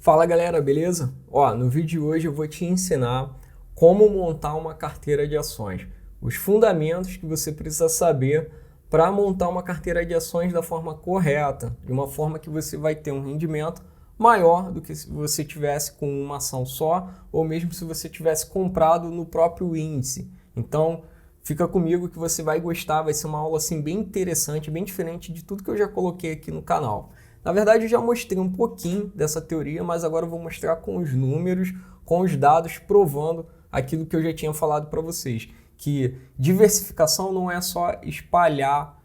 Fala galera, beleza? No vídeo de hoje eu vou te ensinar como montar uma carteira de ações, os fundamentos que você precisa saber para montar uma carteira de ações da forma correta, de uma forma que você vai ter um rendimento maior do que se você tivesse com uma ação só, ou mesmo se você tivesse comprado no próprio índice. Então, fica comigo que você vai gostar, vai ser uma aula assim bem interessante, bem diferente de tudo que eu já coloquei aqui no canal. Na verdade, eu já mostrei um pouquinho dessa teoria, mas agora eu vou mostrar com os números, com os dados, provando aquilo que eu já tinha falado para vocês, que diversificação não é só espalhar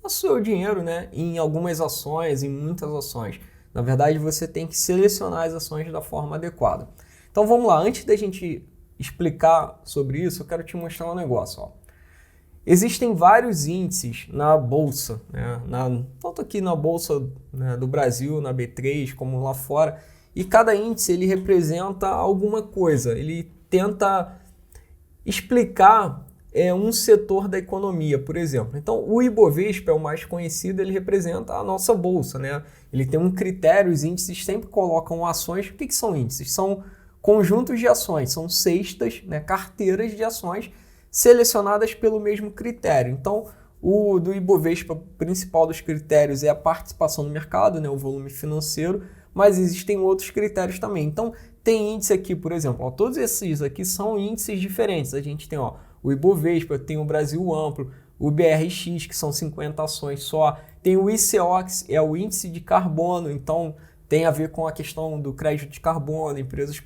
o seu dinheiro, né, em algumas ações, em muitas ações. Na verdade, você tem que selecionar as ações da forma adequada. Então vamos lá, antes da gente explicar sobre isso, eu quero te mostrar um negócio. Existem vários índices na bolsa, né? Tanto aqui na bolsa, né, do Brasil, na B3, como lá fora, e cada índice ele representa alguma coisa, ele tenta explicar um setor da economia, por exemplo. Então, o Ibovespa é o mais conhecido, ele representa a nossa bolsa, né? Ele tem um critério, os índices sempre colocam ações. O que são índices? São conjuntos de ações, são cestas, né, carteiras de ações selecionadas pelo mesmo critério. Então, o do Ibovespa, principal dos critérios é a participação no mercado, né, o volume financeiro, mas existem outros critérios também. Então, tem índice aqui, por exemplo, todos esses aqui são índices diferentes. A gente tem o Ibovespa, tem o Brasil Amplo, o BRX, que são 50 ações só, tem o ICO, que é o índice de carbono, então tem a ver com a questão do crédito de carbono, empresas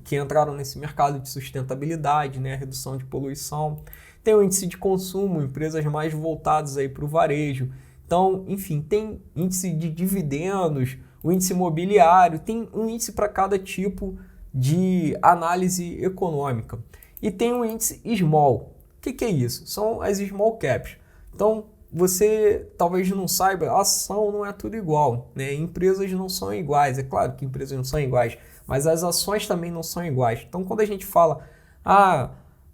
que entraram nesse mercado de sustentabilidade, né, redução de poluição. Tem o índice de consumo, empresas mais voltadas aí para o varejo. Então, enfim, tem índice de dividendos, o índice imobiliário, tem um índice para cada tipo de análise econômica. E tem o índice Small. O que é isso? São as Small Caps. Então, você talvez não saiba, a ação não é tudo igual, né? Empresas não são iguais. É claro que empresas não são iguais, mas as ações também não são iguais. Então, quando a gente fala,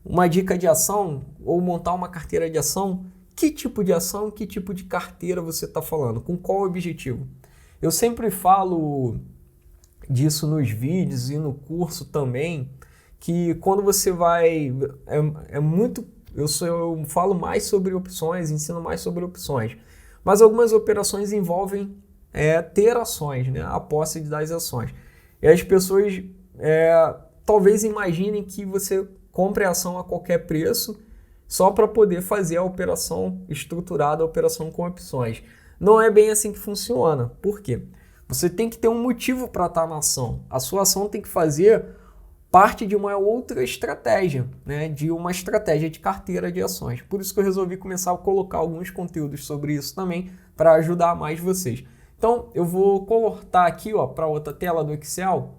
uma dica de ação ou montar uma carteira de ação, que tipo de ação, que tipo de carteira você está falando? Com qual objetivo? Eu sempre falo disso nos vídeos e no curso também, que quando você vai... Eu falo mais sobre opções, ensino mais sobre opções, mas algumas operações envolvem ter ações, né? A posse das ações. E as pessoas talvez imaginem que você compre a ação a qualquer preço só para poder fazer a operação estruturada, a operação com opções. Não é bem assim que funciona. Por quê? Você tem que ter um motivo para estar na ação. A sua ação tem que fazer parte de uma outra estratégia, né? De uma estratégia de carteira de ações. Por isso que eu resolvi começar a colocar alguns conteúdos sobre isso também para ajudar mais vocês. Então, eu vou cortar aqui para outra tela do Excel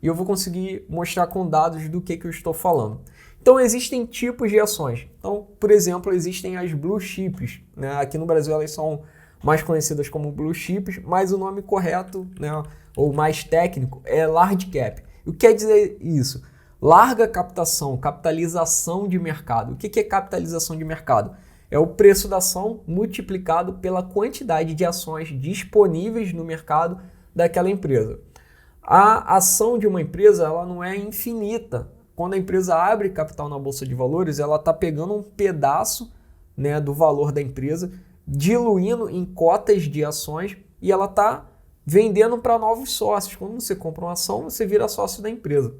e eu vou conseguir mostrar com dados do que eu estou falando. Então, existem tipos de ações. Então, por exemplo, existem as Blue Chips, né? Aqui no Brasil elas são mais conhecidas como Blue Chips, mas o nome correto, né, ou mais técnico, é Large Cap. O que quer dizer isso? Larga captação, capitalização de mercado. O que é capitalização de mercado? É o preço da ação multiplicado pela quantidade de ações disponíveis no mercado daquela empresa. A ação de uma empresa ela não é infinita. Quando a empresa abre capital na Bolsa de Valores, ela está pegando um pedaço, né, do valor da empresa, diluindo em cotas de ações e ela está vendendo para novos sócios. Quando você compra uma ação, você vira sócio da empresa.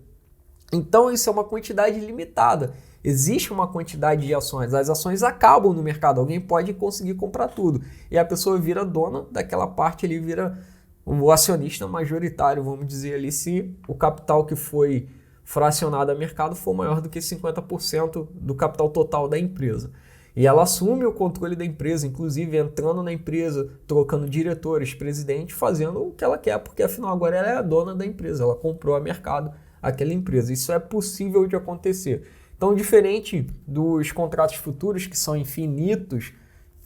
Então, isso é uma quantidade limitada. Existe uma quantidade de ações. As ações acabam no mercado. Alguém pode conseguir comprar tudo. E a pessoa vira dona daquela parte ali, vira o acionista majoritário, vamos dizer ali, se o capital que foi fracionado a mercado for maior do que 50% do capital total da empresa. E ela assume o controle da empresa, inclusive entrando na empresa, trocando diretores, presidente, fazendo o que ela quer, porque afinal agora ela é a dona da empresa, ela comprou a mercado aquela empresa. Isso é possível de acontecer. Então, diferente dos contratos futuros, que são infinitos,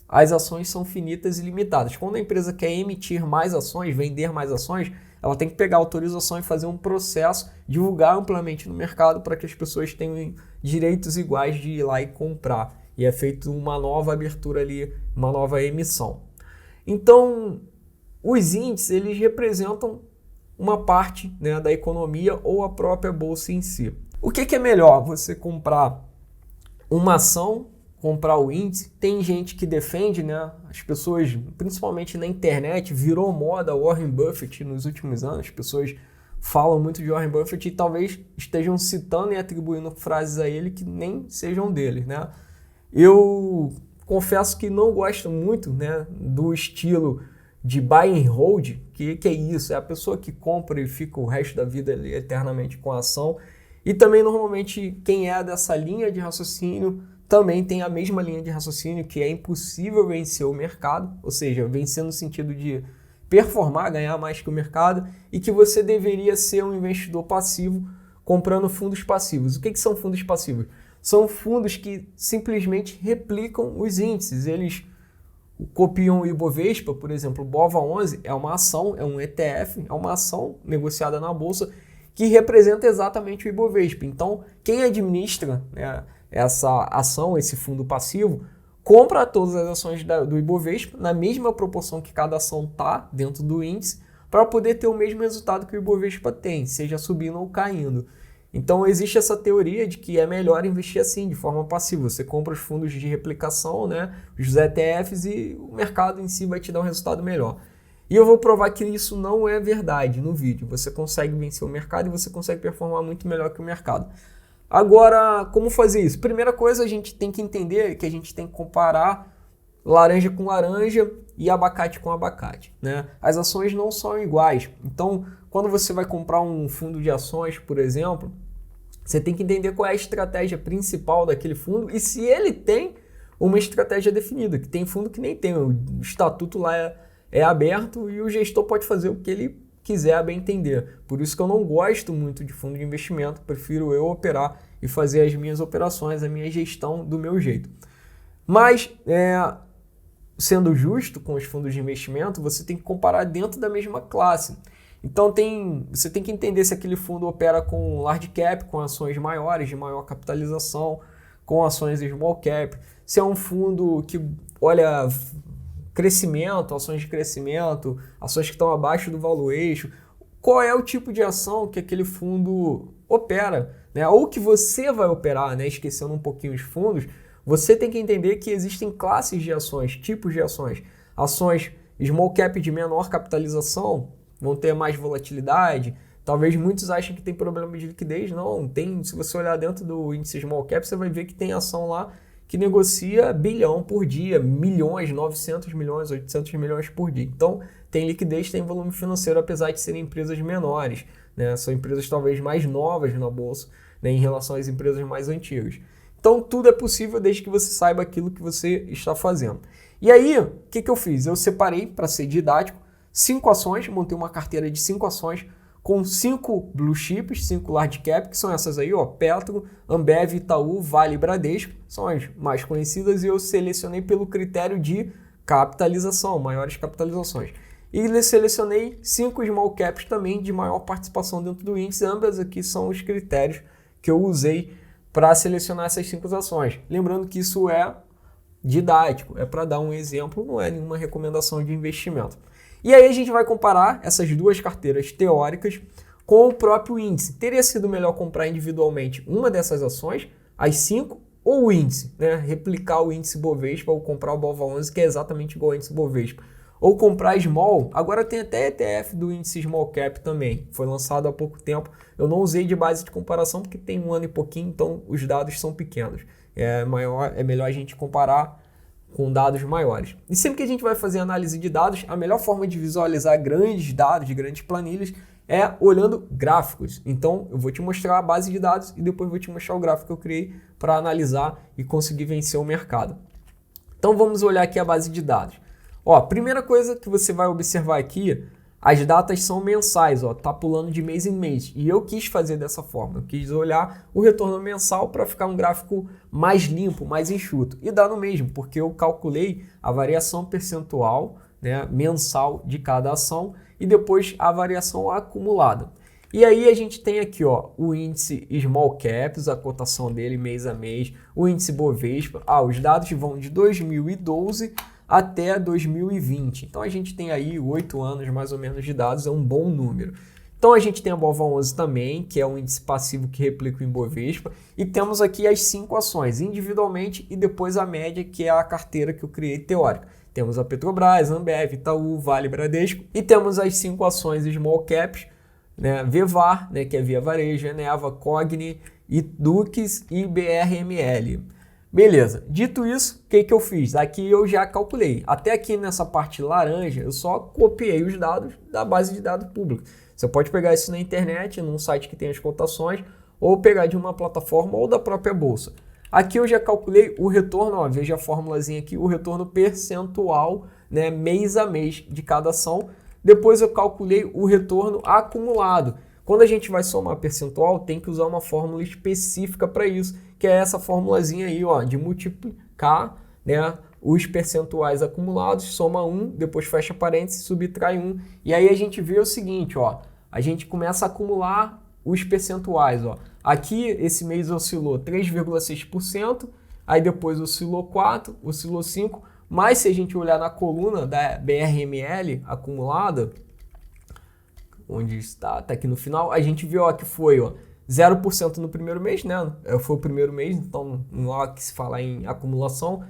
as ações são finitas e limitadas. Quando a empresa quer emitir mais ações, vender mais ações, ela tem que pegar a autorização e fazer um processo, divulgar amplamente no mercado para que as pessoas tenham direitos iguais de ir lá e comprar. E é feito uma nova abertura ali, uma nova emissão. Então, os índices eles representam uma parte, né, da economia ou a própria bolsa em si. O que é melhor? Você comprar uma ação, comprar o índice? Tem gente que defende, né, as pessoas, principalmente na internet, virou moda Warren Buffett nos últimos anos, as pessoas falam muito de Warren Buffett e talvez estejam citando e atribuindo frases a ele que nem sejam dele, né? Eu confesso que não gosto muito, né, do estilo de buy and hold. Que é isso? É a pessoa que compra e fica o resto da vida ali, eternamente com a ação. E também, normalmente, quem é dessa linha de raciocínio também tem a mesma linha de raciocínio, que é impossível vencer o mercado, ou seja, vencer no sentido de performar, ganhar mais que o mercado, e que você deveria ser um investidor passivo comprando fundos passivos. O que são fundos passivos? São fundos que simplesmente replicam os índices. Eles copiam o Ibovespa, por exemplo, o BOVA11 é uma ação, é um ETF, é uma ação negociada na bolsa que representa exatamente o Ibovespa. Então, quem administra, né, essa ação, esse fundo passivo, compra todas as ações do Ibovespa na mesma proporção que cada ação está dentro do índice para poder ter o mesmo resultado que o Ibovespa tem, seja subindo ou caindo. Então existe essa teoria de que é melhor investir assim, de forma passiva. Você compra os fundos de replicação, né, os ETFs, e o mercado em si vai te dar um resultado melhor. E eu vou provar que isso não é verdade no vídeo. Você consegue vencer o mercado e você consegue performar muito melhor que o mercado. Agora, como fazer isso? Primeira coisa, a gente tem que entender que a gente tem que comparar laranja com laranja e abacate com abacate, né? As ações não são iguais. Então, quando você vai comprar um fundo de ações, por exemplo, você tem que entender qual é a estratégia principal daquele fundo e se ele tem uma estratégia definida, que tem fundo que nem tem. O estatuto lá é aberto e o gestor pode fazer o que ele quiser a bem entender. Por isso que eu não gosto muito de fundo de investimento, prefiro eu operar e fazer as minhas operações, a minha gestão do meu jeito. Mas, sendo justo com os fundos de investimento, você tem que comparar dentro da mesma classe. Então você tem que entender se aquele fundo opera com large cap, com ações maiores, de maior capitalização, com ações small cap, se é um fundo que olha crescimento, ações de crescimento, ações que estão abaixo do valuation, qual é o tipo de ação que aquele fundo opera, né? Ou que você vai operar, né? Esquecendo um pouquinho os fundos, você tem que entender que existem classes de ações, tipos de ações. Ações small cap de menor capitalização vão ter mais volatilidade. Talvez muitos achem que tem problema de liquidez. Não, tem. Se você olhar dentro do índice small cap, você vai ver que tem ação lá que negocia bilhão por dia, milhões, 900 milhões, 800 milhões por dia. Então, tem liquidez, tem volume financeiro, apesar de serem empresas menores, né? São empresas talvez mais novas na bolsa, né, em relação às empresas mais antigas. Então, tudo é possível desde que você saiba aquilo que você está fazendo. E aí, o que eu fiz? Eu separei, para ser didático, 5 ações, montei uma carteira de 5 ações, com 5 blue chips, 5 large cap, que são essas aí, ó, Petro, Ambev, Itaú, Vale e Bradesco, são as mais conhecidas, e eu selecionei pelo critério de capitalização, maiores capitalizações. E selecionei 5 small caps também de maior participação dentro do índice, ambas aqui são os critérios que eu usei para selecionar essas 5 ações. Lembrando que isso é didático, é para dar um exemplo, não é nenhuma recomendação de investimento. E aí a gente vai comparar essas duas carteiras teóricas com o próprio índice. Teria sido melhor comprar individualmente uma dessas ações, as 5, ou o índice, né? Replicar o índice Bovespa ou comprar o BOVA11, que é exatamente igual ao índice Bovespa. Ou comprar Small, agora tem até ETF do índice Small Cap também, foi lançado há pouco tempo. Eu não usei de base de comparação porque tem 1 ano e pouquinho, então os dados são pequenos. É melhor a gente comparar com dados maiores. E sempre que a gente vai fazer análise de dados, a melhor forma de visualizar grandes dados, de grandes planilhas, é olhando gráficos. Então, eu vou te mostrar a base de dados e depois vou te mostrar o gráfico que eu criei para analisar e conseguir vencer o mercado. Então, vamos olhar aqui a base de dados. Ó, primeira coisa que você vai observar aqui, as datas são mensais, ó, tá pulando de mês em mês. E eu quis fazer dessa forma, eu quis olhar o retorno mensal para ficar um gráfico mais limpo, mais enxuto. E dá no mesmo, porque eu calculei a variação percentual, né, mensal de cada ação e depois a variação acumulada. E aí a gente tem aqui, ó, o índice Small Caps, a cotação dele mês a mês, o índice Bovespa. Os dados vão de 2012 até 2020. Então a gente tem aí 8 anos mais ou menos de dados, é um bom número. Então a gente tem a BOVA11 também, que é um índice passivo que replica o Ibovespa, e temos aqui as 5 ações individualmente e depois a média, que é a carteira que eu criei teórica. Temos a Petrobras, Ambev, Itaú, Vale, Bradesco, e temos as 5 ações Small Caps, né, VEVAR, né, que é Via Varejo, Eneva, Cogni, Dux e BRML. Beleza, dito isso, o que eu fiz? Aqui eu já calculei. Até aqui nessa parte laranja, eu só copiei os dados da base de dados pública. Você pode pegar isso na internet, num site que tem as cotações, ou pegar de uma plataforma ou da própria bolsa. Aqui eu já calculei o retorno, ó, veja a formulazinha aqui, o retorno percentual, né, mês a mês de cada ação. Depois eu calculei o retorno acumulado. Quando a gente vai somar percentual, tem que usar uma fórmula específica para isso, que é essa formulazinha aí, ó, de multiplicar, né, os percentuais acumulados, soma 1, depois fecha parênteses, subtrai 1. E aí a gente vê o seguinte, ó, a gente começa a acumular os percentuais, ó. Aqui esse mês oscilou 3,6%, aí depois oscilou 4, oscilou 5, mas se a gente olhar na coluna da BRML acumulada, onde está, tá aqui no final, a gente viu, ó, que foi, ó, 0% no primeiro mês, né? Foi o primeiro mês, então lá que se fala em acumulação,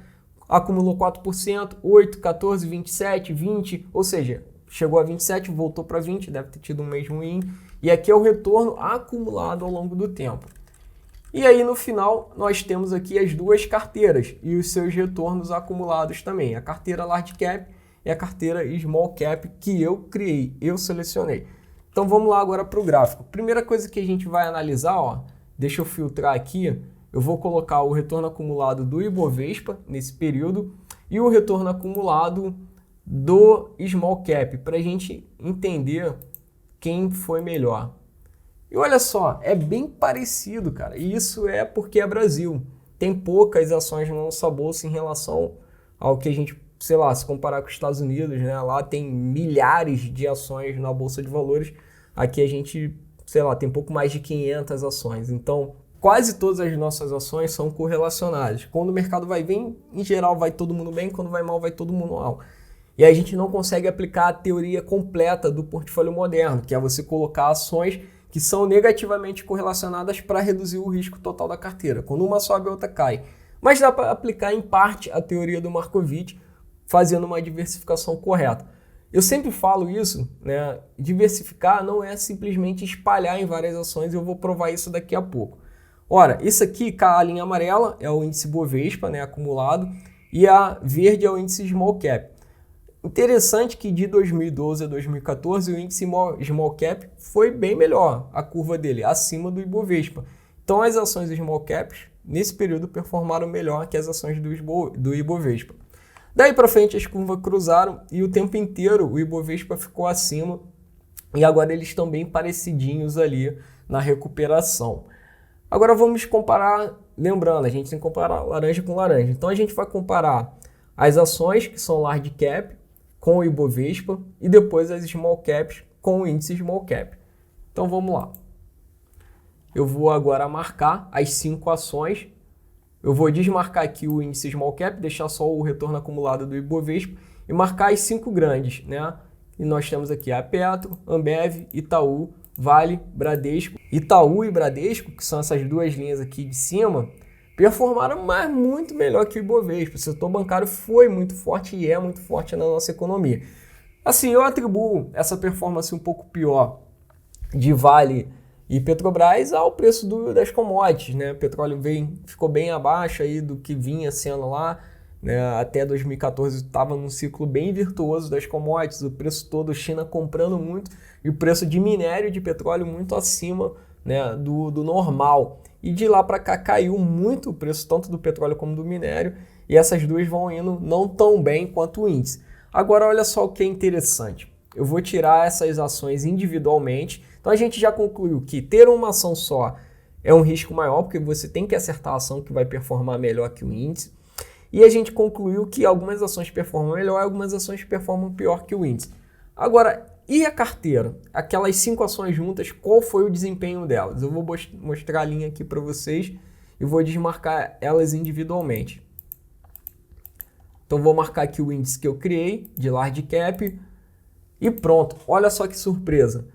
acumulou 4%, 8, 14, 27, 20, ou seja, chegou a 27, voltou para 20, deve ter tido um mês ruim, e aqui é o retorno acumulado ao longo do tempo. E aí no final nós temos aqui as duas carteiras e os seus retornos acumulados também, a carteira Large Cap e a carteira Small Cap que eu criei, eu selecionei. Então vamos lá agora para o gráfico. Primeira coisa que a gente vai analisar, ó, deixa eu filtrar aqui, eu vou colocar o retorno acumulado do Ibovespa nesse período e o retorno acumulado do Small Cap, para a gente entender quem foi melhor. E olha só, é bem parecido, cara, e isso é porque é Brasil. Tem poucas ações na nossa bolsa em relação ao que a gente, sei lá, se comparar com os Estados Unidos, né? Lá tem milhares de ações na Bolsa de Valores, aqui a gente, sei lá, tem pouco mais de 500 ações, então quase todas as nossas ações são correlacionadas. Quando o mercado vai bem, em geral vai todo mundo bem, quando vai mal, vai todo mundo mal. E a gente não consegue aplicar a teoria completa do portfólio moderno, que é você colocar ações que são negativamente correlacionadas para reduzir o risco total da carteira. Quando uma sobe, a outra cai. Mas dá para aplicar em parte a teoria do Markowitz, fazendo uma diversificação correta. Eu sempre falo isso, né? Diversificar não é simplesmente espalhar em várias ações, eu vou provar isso daqui a pouco. Ora, isso aqui, a linha amarela é o índice Bovespa, né, acumulado, e a verde é o índice Small Cap. Interessante que de 2012 a 2014 o índice Small Cap foi bem melhor, a curva dele, acima do Ibovespa. Então as ações Small Caps nesse período performaram melhor que as ações do Ibovespa. Daí para frente as curvas cruzaram e o tempo inteiro o Ibovespa ficou acima e agora eles estão bem parecidinhos ali na recuperação. Agora vamos comparar, lembrando, a gente tem que comparar laranja com laranja. Então a gente vai comparar as ações que são Large Cap com o Ibovespa e depois as Small Caps com o índice Small Cap. Então vamos lá. Eu vou agora marcar as 5 ações. Eu vou desmarcar aqui o índice Small Cap, deixar só o retorno acumulado do Ibovespa e marcar as 5 grandes, né? E nós temos aqui a Petro, Ambev, Itaú, Vale, Bradesco. Itaú e Bradesco, que são essas duas linhas aqui de cima, performaram muito melhor que o Ibovespa. O setor bancário foi muito forte e é muito forte na nossa economia. Assim, eu atribuo essa performance um pouco pior de Vale e Petrobras ao preço das commodities, né? O petróleo ficou bem abaixo aí do que vinha sendo lá, né? Até 2014 estava num ciclo bem virtuoso das commodities, o preço todo, China comprando muito e o preço de minério de petróleo muito acima, né, do normal. E de lá para cá caiu muito o preço tanto do petróleo como do minério e essas duas vão indo não tão bem quanto o índice. Agora olha só o que é interessante. Eu vou tirar essas ações individualmente. Então a gente já concluiu que ter uma ação só é um risco maior, porque você tem que acertar a ação que vai performar melhor que o índice. E a gente concluiu que algumas ações performam melhor e algumas ações performam pior que o índice. Agora, e a carteira? Aquelas 5 ações juntas, qual foi o desempenho delas? Eu vou mostrar a linha aqui para vocês e vou desmarcar elas individualmente. Então vou marcar aqui o índice que eu criei de large cap e pronto. Olha só que surpresa.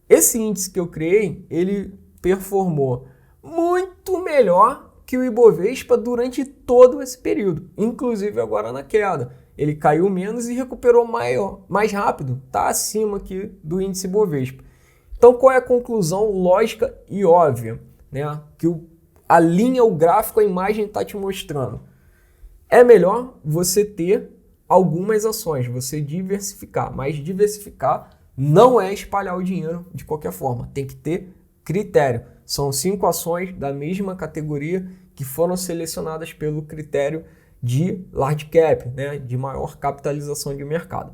Esse índice que eu criei, ele performou muito melhor que o Ibovespa durante todo esse período, inclusive agora na queda. Ele caiu menos e recuperou mais rápido, está acima aqui do índice Ibovespa. Então qual é a conclusão lógica e óbvia, né? Que a linha, o gráfico, a imagem está te mostrando. É melhor você ter algumas ações, você diversificar, mas diversificar não é espalhar o dinheiro de qualquer forma, tem que ter critério. São 5 ações da mesma categoria que foram selecionadas pelo critério de large cap, né, de maior capitalização de mercado.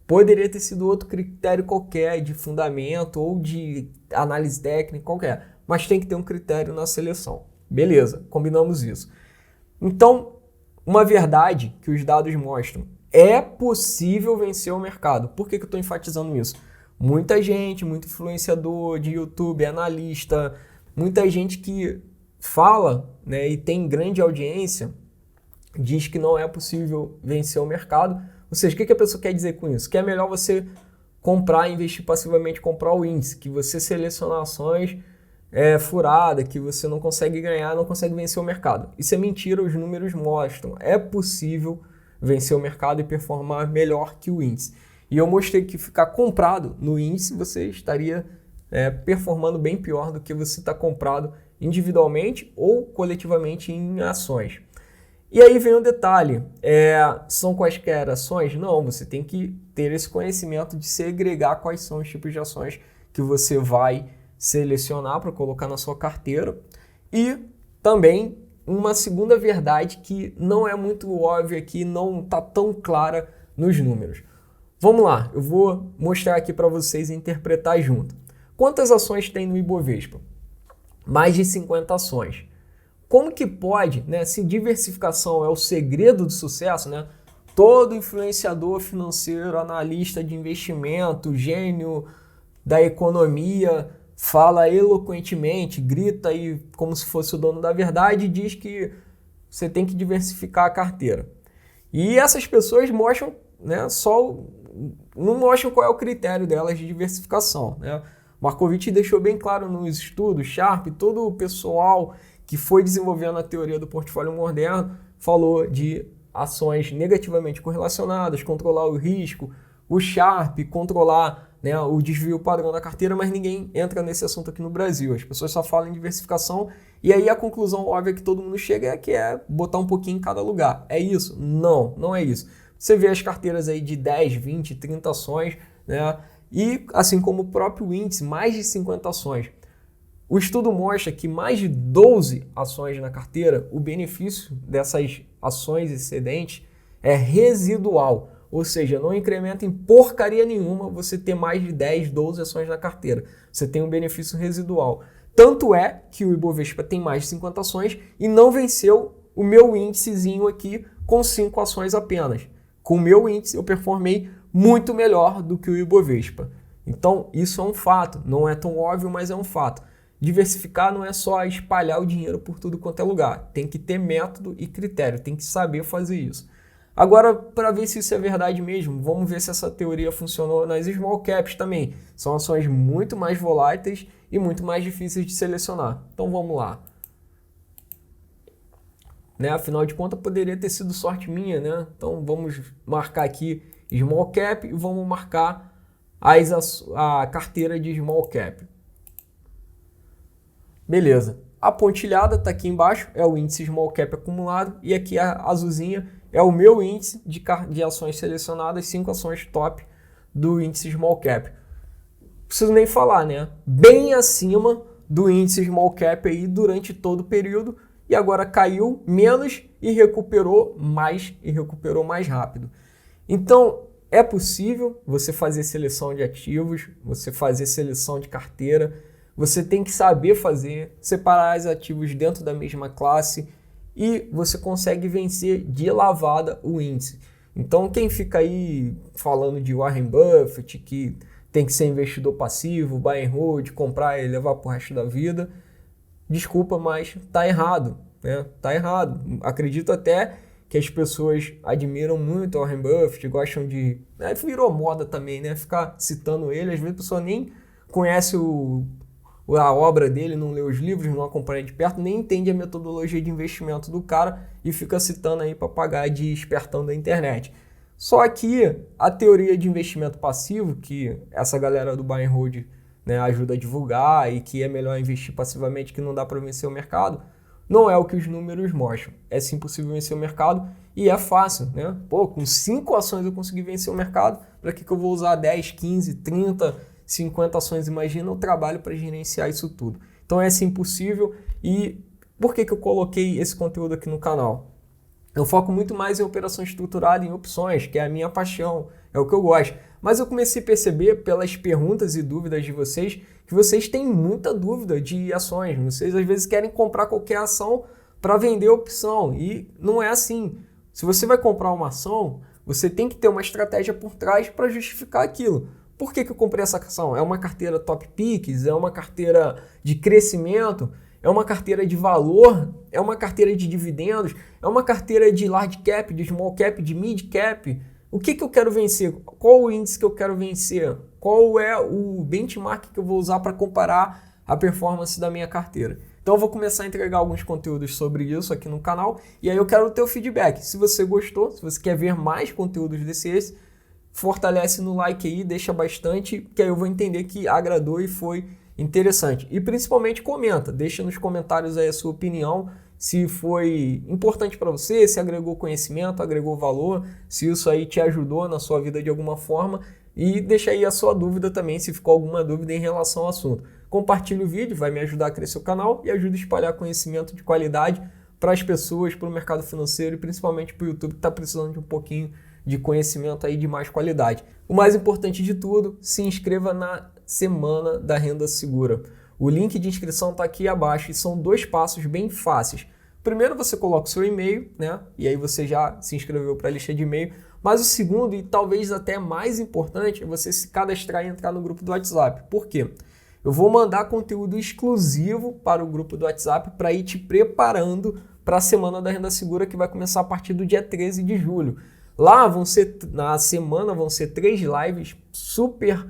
Poderia ter sido outro critério qualquer, de fundamento ou de análise técnica qualquer, mas tem que ter um critério na seleção. Beleza, combinamos isso. Então, uma verdade que os dados mostram, é possível vencer o mercado. Por que eu estou enfatizando isso? Muita gente, muito influenciador de YouTube, analista, muita gente que fala, né, e tem grande audiência, diz que não é possível vencer o mercado. Ou seja, o que a pessoa quer dizer com isso? Que é melhor você comprar, investir passivamente, comprar o índice, que você selecionar ações furada, que você não consegue ganhar, não consegue vencer o mercado. Isso é mentira, os números mostram. É possível vencer o mercado e performar melhor que o índice. E eu mostrei que ficar comprado no índice, você estaria performando bem pior do que você está comprado individualmente ou coletivamente em ações. E aí vem o detalhe, são quaisquer ações? Não, você tem que ter esse conhecimento de segregar quais são os tipos de ações que você vai selecionar para colocar na sua carteira. E também uma segunda verdade que não é muito óbvia aqui, não está tão clara nos números. Vamos lá, eu vou mostrar aqui para vocês interpretar junto. Quantas ações tem no Ibovespa? Mais de 50 ações. Como que pode, né, se diversificação é o segredo do sucesso, né? Todo influenciador financeiro, analista de investimento, gênio da economia, fala eloquentemente, grita aí como se fosse o dono da verdade e diz que você tem que diversificar a carteira. E essas pessoas mostram, né, não mostram qual é o critério delas de diversificação, né? Markowitz deixou bem claro nos estudos, Sharpe, todo o pessoal que foi desenvolvendo a teoria do portfólio moderno, falou de ações negativamente correlacionadas, controlar o risco, o Sharpe, controlar, né, o desvio padrão da carteira, mas ninguém entra nesse assunto aqui no Brasil. As pessoas só falam em diversificação e aí a conclusão óbvia que todo mundo chega é botar um pouquinho em cada lugar. É isso? Não, não é isso. Você vê as carteiras aí de 10, 20, 30 ações, né, e assim como o próprio índice, mais de 50 ações. O estudo mostra que mais de 12 ações na carteira, o benefício dessas ações excedentes é residual, ou seja, não incrementa em porcaria nenhuma você ter mais de 10, 12 ações na carteira. Você tem um benefício residual. Tanto é que o Ibovespa tem mais de 50 ações e não venceu o meu índicezinho aqui com 5 ações apenas. Com o meu índice eu performei muito melhor do que o Ibovespa. Então isso é um fato, não é tão óbvio, mas é um fato. Diversificar não é só espalhar o dinheiro por tudo quanto é lugar. Tem que ter método e critério, tem que saber fazer isso. Agora, para ver se isso é verdade mesmo, vamos ver se essa teoria funcionou nas small caps também. São ações muito mais voláteis e muito mais difíceis de selecionar. Então vamos lá. Né? Afinal de contas, poderia ter sido sorte minha, né? Então vamos marcar aqui small cap e vamos marcar a carteira de small cap. Beleza, a pontilhada está aqui embaixo, é o índice Small Cap acumulado, e aqui a azulzinha é o meu índice de ações selecionadas, 5 ações top do índice Small Cap. Preciso nem falar, né? Bem acima do índice Small Cap aí durante todo o período, e agora caiu menos e recuperou mais rápido. Então, é possível você fazer seleção de ativos, você fazer seleção de carteira. Você tem que saber separar os ativos dentro da mesma classe e você consegue vencer de lavada o índice. Então, quem fica aí falando de Warren Buffett, que tem que ser investidor passivo, buy and hold, comprar e levar para o resto da vida, desculpa, mas está errado, né? Tá errado. Acredito até que as pessoas admiram muito, Warren Buffett, gostam de... virou moda também, né? Ficar citando ele, às vezes a pessoa nem conhece a obra dele, não lê os livros, não acompanha de perto, nem entende a metodologia de investimento do cara e fica citando aí papagaio de espertão da internet. Só que a teoria de investimento passivo, que essa galera do buy and hold, né, ajuda a divulgar e que é melhor investir passivamente, que não dá para vencer o mercado, não é o que os números mostram. É sim possível vencer o mercado e é fácil, né? Pô, com 5 ações eu consegui vencer o mercado, para que eu vou usar 10, 15, 30, 50 ações? Imagina o trabalho para gerenciar isso tudo. Então é sim possível. E por que eu coloquei esse conteúdo aqui no canal? Eu foco muito mais em operação estruturada, em opções, que é a minha paixão, é o que eu gosto. Mas eu comecei a perceber pelas perguntas e dúvidas de vocês que vocês têm muita dúvida de ações. Vocês às vezes querem comprar qualquer ação para vender opção e não é assim. Se você vai comprar uma ação, você tem que ter uma estratégia por trás para justificar aquilo. Por que eu comprei essa ação? É uma carteira top picks? É uma carteira de crescimento? É uma carteira de valor? É uma carteira de dividendos? É uma carteira de large cap, de small cap, de mid cap? O que eu quero vencer? Qual o índice que eu quero vencer? Qual é o benchmark que eu vou usar para comparar a performance da minha carteira? Então eu vou começar a entregar alguns conteúdos sobre isso aqui no canal e aí eu quero o teu feedback. Se você gostou, se você quer ver mais conteúdos desse, fortalece no like aí, deixa bastante, que aí eu vou entender que agradou e foi interessante. E principalmente comenta, deixa nos comentários aí a sua opinião, se foi importante para você, se agregou conhecimento, agregou valor, se isso aí te ajudou na sua vida de alguma forma, e deixa aí a sua dúvida também, se ficou alguma dúvida em relação ao assunto. Compartilhe o vídeo, vai me ajudar a crescer o canal e ajuda a espalhar conhecimento de qualidade para as pessoas, para o mercado financeiro e principalmente para o YouTube, que está precisando de um pouquinho de conhecimento aí de mais qualidade. O mais importante de tudo, se inscreva na Semana da Renda Segura. O link de inscrição está aqui abaixo e são 2 passos bem fáceis. Primeiro você coloca o seu e-mail, né? E aí você já se inscreveu para a lista de e-mail. Mas o segundo e talvez até mais importante é você se cadastrar e entrar no grupo do WhatsApp. Por quê? Eu vou mandar conteúdo exclusivo para o grupo do WhatsApp para ir te preparando para a Semana da Renda Segura, que vai começar a partir do dia 13 de julho. Lá na semana vão ser 3 lives super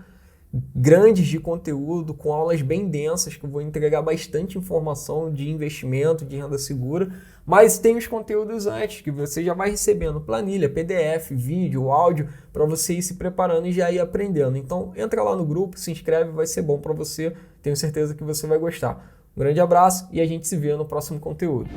grandes de conteúdo, com aulas bem densas, que eu vou entregar bastante informação de investimento, de renda segura, mas tem os conteúdos antes, que você já vai recebendo planilha, PDF, vídeo, áudio, para você ir se preparando e já ir aprendendo. Então entra lá no grupo, se inscreve, vai ser bom para você, tenho certeza que você vai gostar. Um grande abraço e a gente se vê no próximo conteúdo.